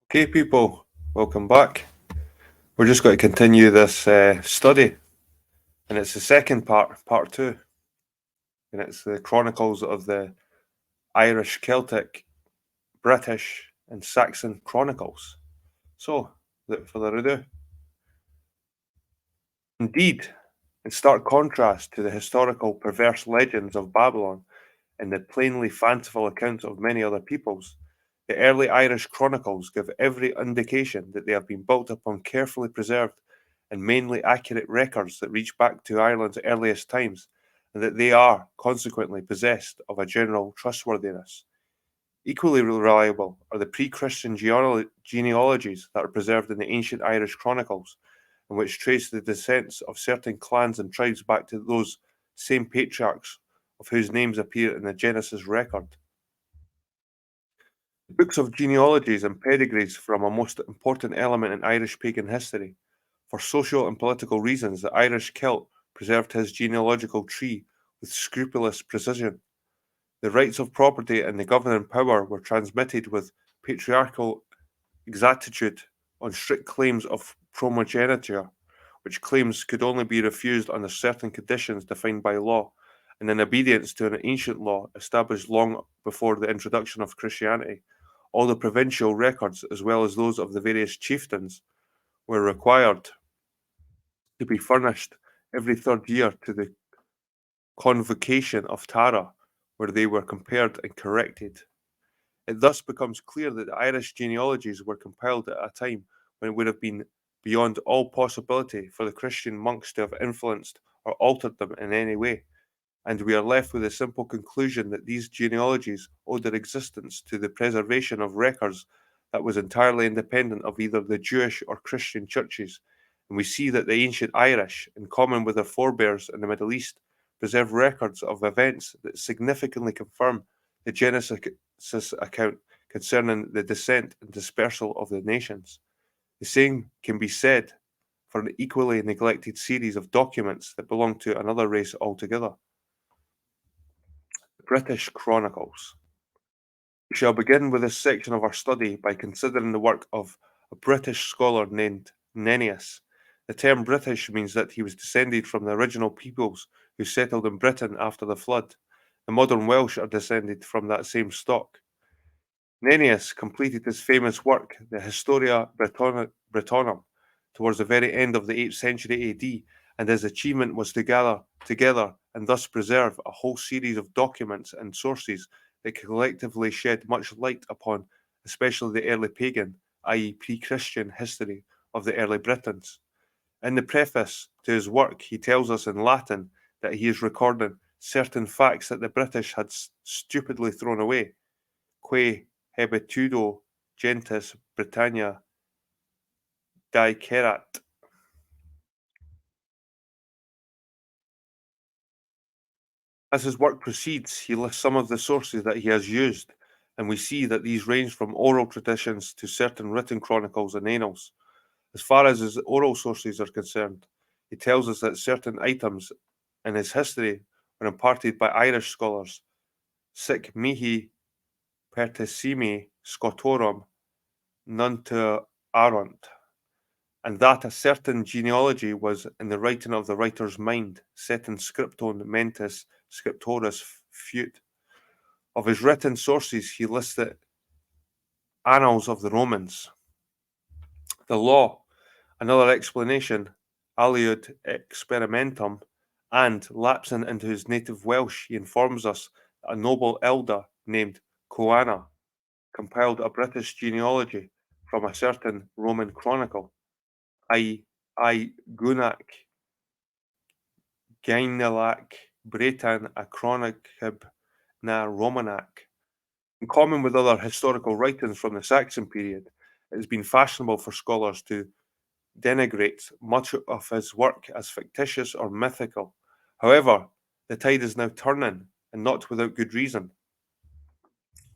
Okay, people, welcome back. We're just going to continue this study, and it's the second part two, and it's the Chronicles of the Irish, Celtic, British, and Saxon Chronicles. So, without further ado, indeed, in stark contrast to the historical perverse legends of Babylon and the plainly fanciful accounts of many other peoples, the early Irish chronicles give every indication that they have been built upon carefully preserved and mainly accurate records that reach back to Ireland's earliest times, and that they are consequently possessed of a general trustworthiness. Equally reliable are the pre Christian genealogies that are preserved in the ancient Irish chronicles, and which trace the descents of certain clans and tribes back to those same patriarchs of whose names appear in the Genesis record. The books of genealogies and pedigrees form a most important element in Irish pagan history. For social and political reasons, the Irish Celt preserved his genealogical tree with scrupulous precision. The rights of property and the governing power were transmitted with patriarchal exactitude on strict claims of primogeniture, which claims could only be refused under certain conditions defined by law, and in obedience to an ancient law established long before the introduction of Christianity. All the provincial records, as well as those of the various chieftains, were required to be furnished every third year to the convocation of Tara, where they were compared and corrected. It thus becomes clear that the Irish genealogies were compiled at a time when it would have been beyond all possibility for the Christian monks to have influenced or altered them in any way, and we are left with the simple conclusion that these genealogies owed their existence to the preservation of records that was entirely independent of either the Jewish or Christian churches. And we see that the ancient Irish, in common with their forebears in the Middle East, preserve records of events that significantly confirm the Genesis account concerning the descent and dispersal of the nations. The same can be said for an equally neglected series of documents that belong to another race altogether, the British Chronicles. We shall begin with this section of our study by considering the work of a British scholar named Nennius. The term British means that he was descended from the original peoples who settled in Britain after the flood. The modern Welsh are descended from that same stock. Nennius completed his famous work, the Historia Brittonum, towards the very end of the 8th century AD, and his achievement was to gather together and thus preserve a whole series of documents and sources that collectively shed much light upon especially the early pagan, i.e., pre Christian history of the early Britons. In the preface to his work, he tells us in Latin that he is recording certain facts that the British had stupidly thrown away, que hebitudo gentes Britannia dicerat. As his work proceeds, he lists some of the sources that he has used, and we see that these range from oral traditions to certain written chronicles and annals. As far as his oral sources are concerned, he tells us that certain items in his history were imparted by Irish scholars, sic mihi pertissimi Scotorum nunta arunt, and that a certain genealogy was in the writing of the writer's mind, set in scriptum mentis scriptoris fuit. Of his written sources, he lists the Annals of the Romans, the Law, another explanation, aliud experimentum, and, lapsing into his native Welsh, he informs us that a noble elder named Coana compiled a British genealogy from a certain Roman chronicle, I Gunac Gainalac Bretan a Chronicib na Romanac. In common with other historical writings from the Saxon period, it has been fashionable for scholars to denigrate much of his work as fictitious or mythical. However, the tide is now turning, and not without good reason.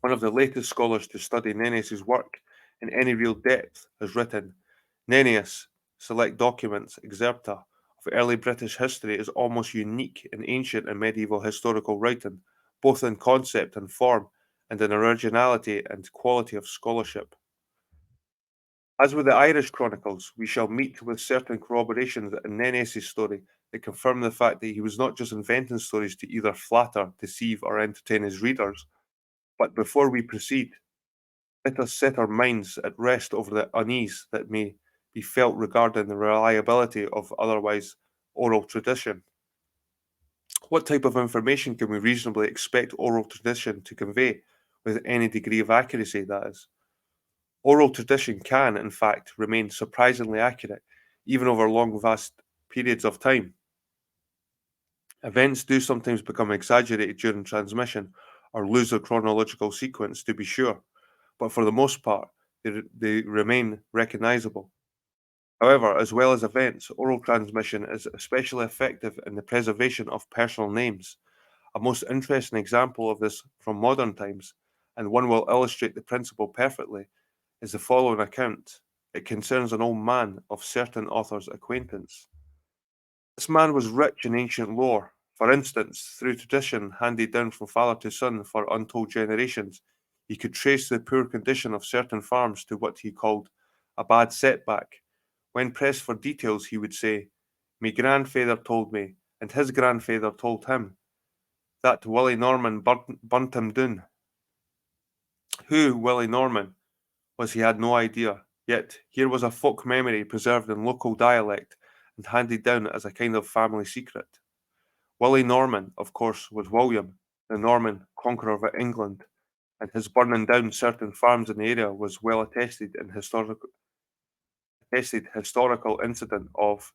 One of the latest scholars to study Nennius's work in any real depth has written, Nennius, Select Documents, Excerpta, of early British history is almost unique in ancient and medieval historical writing, both in concept and form, and in originality and quality of scholarship. As with the Irish Chronicles, we shall meet with certain corroborations in Nennius's story that confirm the fact that he was not just inventing stories to either flatter, deceive, or entertain his readers. But before we proceed, let us set our minds at rest over the unease that may be felt regarding the reliability of otherwise oral tradition. What type of information can we reasonably expect oral tradition to convey with any degree of accuracy, that is? Oral tradition can, in fact, remain surprisingly accurate, even over long, vast periods of time. Events do sometimes become exaggerated during transmission or lose their chronological sequence, to be sure, but for the most part, they remain recognizable. However, as well as events, oral transmission is especially effective in the preservation of personal names. A most interesting example of this from modern times, and one will illustrate the principle perfectly, is the following account. It concerns an old man of certain author's acquaintance. This man was rich in ancient lore. For instance, through tradition handed down from father to son for untold generations, he could trace the poor condition of certain farms to what he called a bad setback. When pressed for details, he would say, "Me grandfather told me, and his grandfather told him, that Willie Norman burnt him down." Who Willie Norman was he had no idea, yet here was a folk memory preserved in local dialect and handed down as a kind of family secret. Willie Norman, of course, was William, the Norman conqueror of England, and his burning down certain farms in the area was well attested historical incident of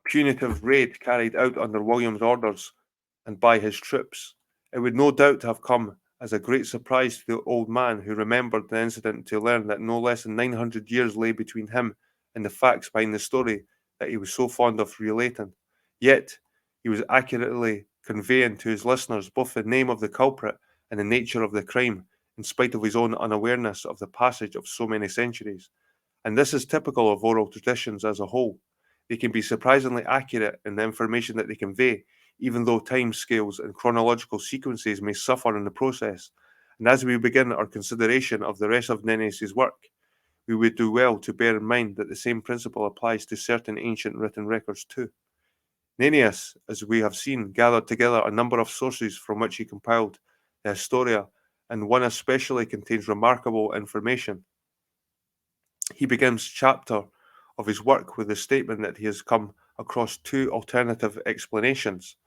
punitive raid carried out under William's orders and by his troops. It would no doubt have come as a great surprise to the old man who remembered the incident to learn that no less than 900 years lay between him and the facts behind the story that he was so fond of relating. Yet, he was accurately conveying to his listeners both the name of the culprit and the nature of the crime, in spite of his own unawareness of the passage of so many centuries. And this is typical of oral traditions as a whole. They can be surprisingly accurate in the information that they convey, even though time scales and chronological sequences may suffer in the process. And as we begin our consideration of the rest of Nennius's work, we would do well to bear in mind that the same principle applies to certain ancient written records too. Nennius, as we have seen, gathered together a number of sources from which he compiled the Historia, and one especially contains remarkable information. He begins chapter of his work with the statement that he has come across two alternative explanations: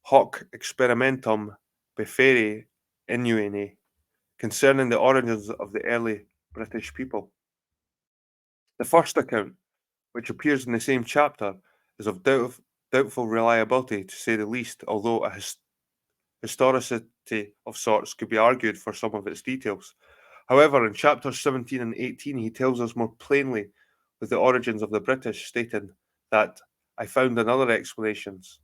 hoc experimentum befere innuene, concerning the origins of the early British people. The first account, which appears in the same chapter, is of doubtful reliability, to say the least, although a historicity of sorts could be argued for some of its details. However, in chapters 17 and 18, he tells us more plainly with the origins of the British, stating that I found another explanations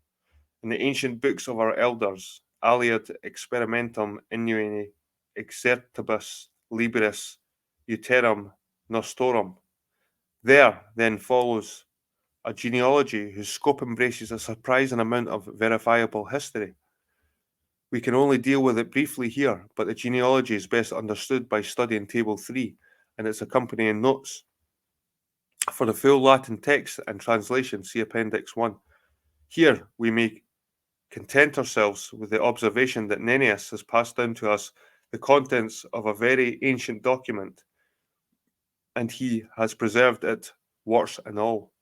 in the ancient books of our elders, aliud experimentum innuine exertibus libris uterum nostorum. There then follows a genealogy whose scope embraces a surprising amount of verifiable history. We can only deal with it briefly here, but the genealogy is best understood by studying Table 3 and its accompanying notes. For the full Latin text and translation, see Appendix 1. Here we may content ourselves with the observation that Nennius has passed down to us the contents of a very ancient document, and he has preserved it, warts and all.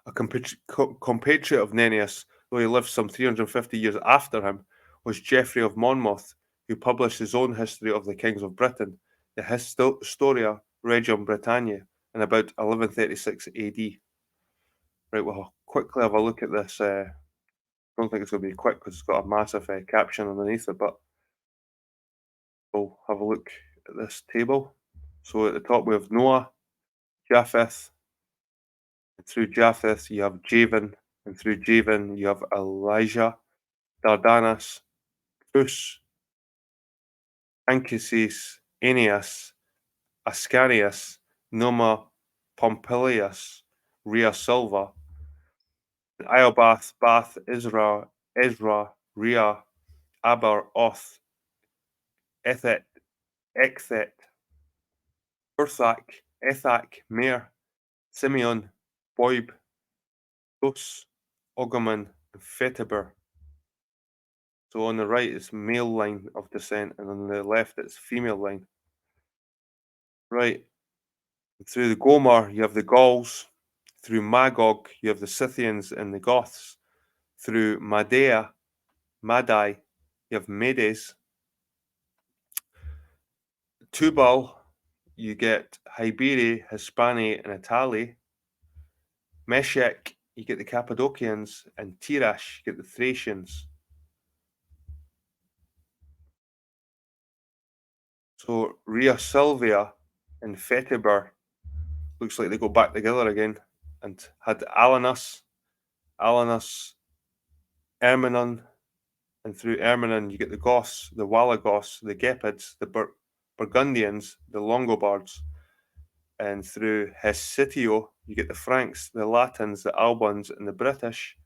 A compatriot of Nennius, though he lived some 350 years after him, was Geoffrey of Monmouth, who published his own history of the kings of Britain, the Historia Regum Britanniae, in about 1136 AD. Right, we'll quickly have a look at this. I don't think it's going to be quick because it's got a massive caption underneath it, but we'll have a look at this table. So at the top we have Noah, Japheth, and through Japheth you have Javan, and through Javan you have Elijah, Dardanus, Phus, Anchises, Aeneas, Ascanius, Numa Pompilius, Rhea Silva, Iobath, Bath, Ezra, Rhea, Aber, Oth, Ethet, Ecthet, Urthak, Ethak, Mer, Simeon, Boib, Thus, Ogaman, and Fetiber. So on the right it's male line of descent, and on the left it's female line. Right. Through the Gomer you have the Gauls. Through Magog you have the Scythians and the Goths. Through Madai, you have Medes. Tubal, you get Iberi, Hispani, and Itali. Meshech, you get the Cappadocians, and Tirash, you get the Thracians. So Rhea Silvia and Fetiber looks like they go back together again, and had Alanus, Erminon, and through Erminon you get the Goths, the Walagoths, the Gepids, the Burgundians, the Longobards, and through Hesitio you get the Franks, the Latins, the Albans, and the British,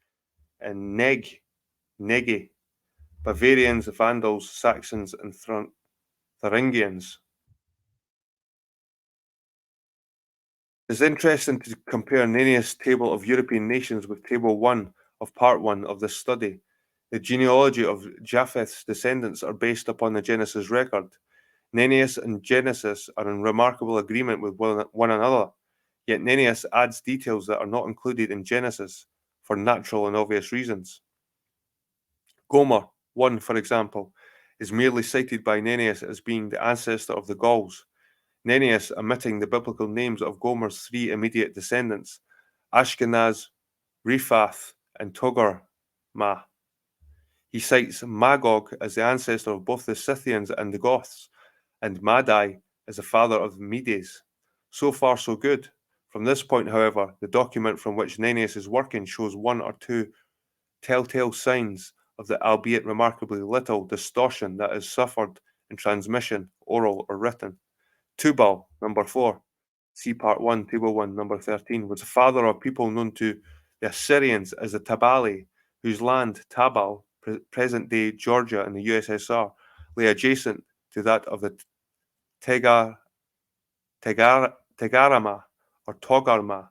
and Negi, Bavarians, the Vandals, Saxons, and Thuringians. It's interesting to compare Nennius' table of European nations with Table 1 of Part 1 of this study. The genealogy of Japheth's descendants are based upon the Genesis record. Nennius and Genesis are in remarkable agreement with one another, yet Nennius adds details that are not included in Genesis for natural and obvious reasons. Gomer 1, for example, is merely cited by Nennius as being the ancestor of the Gauls. Nennius omitting the biblical names of Gomer's three immediate descendants, Ashkenaz, Riphath, and Togarmah. He cites Magog as the ancestor of both the Scythians and the Goths, and Madai as the father of the Medes. So far, so good. From this point, however, the document from which Nennius is working shows one or two telltale signs of the albeit remarkably little distortion that is suffered in transmission, oral or written. Tubal, number 4, see Part 1, Table 1, number 13, was the father of people known to the Assyrians as the Tabali, whose land, Tabal, present-day Georgia in the USSR, lay adjacent to that of the Tegarama or Togarma.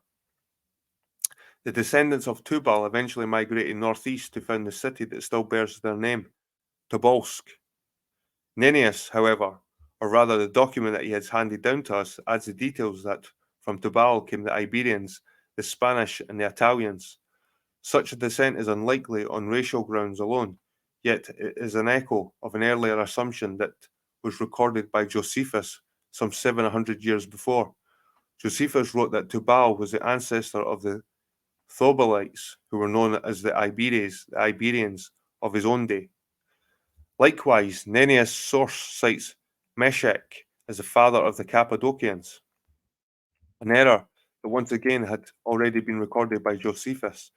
The descendants of Tubal eventually migrated northeast to found the city that still bears their name, Tobolsk. Nennius, however, or rather the document that he has handed down to us, adds the details that from Tubal came the Iberians, the Spanish, and the Italians. Such a descent is unlikely on racial grounds alone, yet it is an echo of an earlier assumption that was recorded by Josephus some 700 years before. Josephus wrote that Tubal was the ancestor of the Thobalites, who were known as the Iberians of his own day. Likewise, Nennius' source cites Meshech as the father of the Cappadocians, an error that once again had already been recorded by Josephus.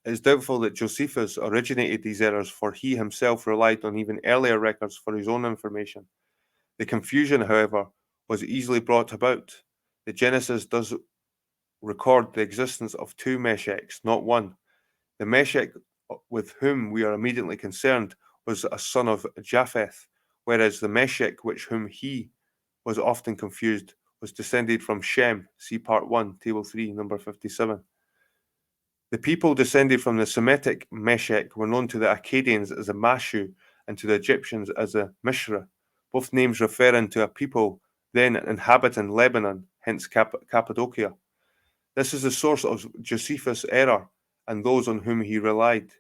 It is doubtful that Josephus originated these errors, for he himself relied on even earlier records for his own information. The confusion, however, was easily brought about. The Genesis does record the existence of two Meshechs, not one. The Meshech with whom we are immediately concerned was a son of Japheth, whereas the Meshech with whom he was often confused was descended from Shem, see Part 1, Table 3, number 57. The people descended from the Semitic Meshech were known to the Akkadians as the Mashu and to the Egyptians as the Mishra, both names referring to a people then inhabiting Lebanon, hence Cappadocia. This is the source of Josephus' error and those on whom he relied.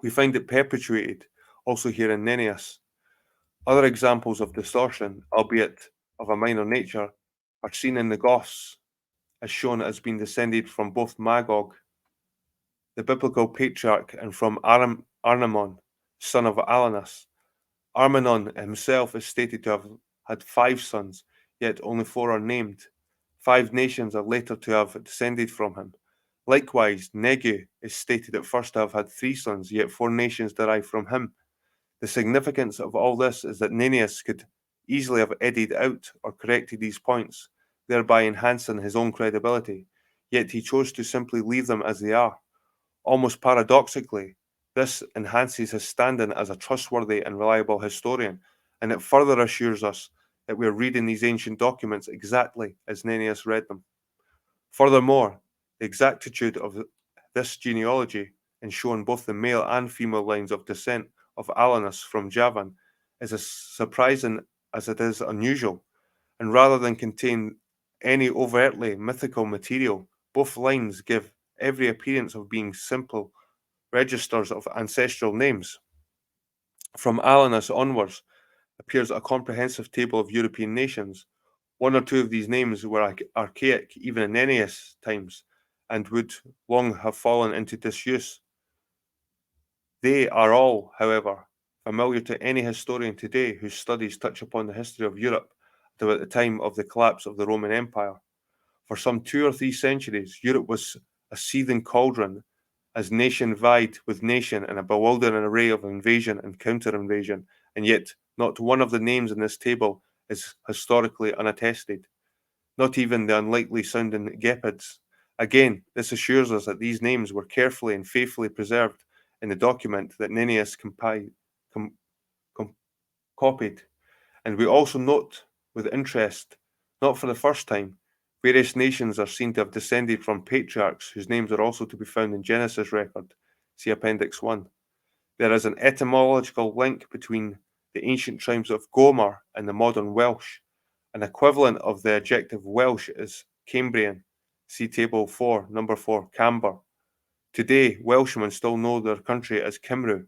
We find it perpetuated also here in Nennius. Other examples of distortion, albeit of a minor nature, are seen in the Goths, as shown as being descended from both Magog, the biblical patriarch, and from Arnamon, son of Alanus. Armenon himself is stated to have had 5 sons, yet only 4 are named. 5 nations are later to have descended from him. Likewise, Negu is stated at first to have had 3 sons, yet 4 nations derive from him. The significance of all this is that Nennius could easily have edited out or corrected these points, thereby enhancing his own credibility, yet he chose to simply leave them as they are. Almost paradoxically, this enhances his standing as a trustworthy and reliable historian, and it further assures us that we are reading these ancient documents exactly as Nennius read them. Furthermore, the exactitude of this genealogy in showing both the male and female lines of descent of Alanus from Javan is as surprising as it is unusual, and rather than contain any overtly mythical material, both lines give every appearance of being simple registers of ancestral names. From Alanus onwards appears a comprehensive table of European nations. One or two of these names were archaic even in Ennius times and would long have fallen into disuse. They are all, however, familiar to any historian today whose studies touch upon the history of Europe at about the time of the collapse of the Roman Empire. For some 2 or 3 centuries, Europe was a seething cauldron as nation vied with nation in a bewildering array of invasion and counter invasion, and yet not one of the names in this table is historically unattested, not even the unlikely sounding Gepids. Again, this assures us that these names were carefully and faithfully preserved in the document that Nennius com- com- copied. And we also note with interest, not for the first time, various nations are seen to have descended from patriarchs whose names are also to be found in Genesis record. See Appendix 1. There is an etymological link between the ancient tribes of Gomer and the modern Welsh. An equivalent of the adjective Welsh is Cambrian. See Table 4, Number 4, Camber. Today, Welshmen still know their country as Cymru,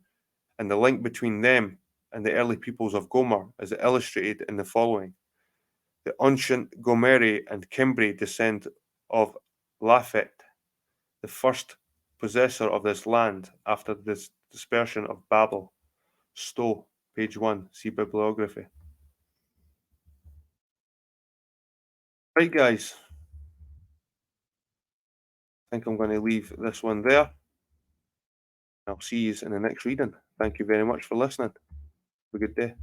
and the link between them and the early peoples of Gomer is illustrated in the following. The ancient Gomeri and Cimbri descend of Lafet, the first possessor of this land after the dispersion of Babel. Stowe, page 1, see bibliography. Right, guys, I think I'm going to leave this one there. I'll see you in the next reading. Thank you very much for listening. Have a good day.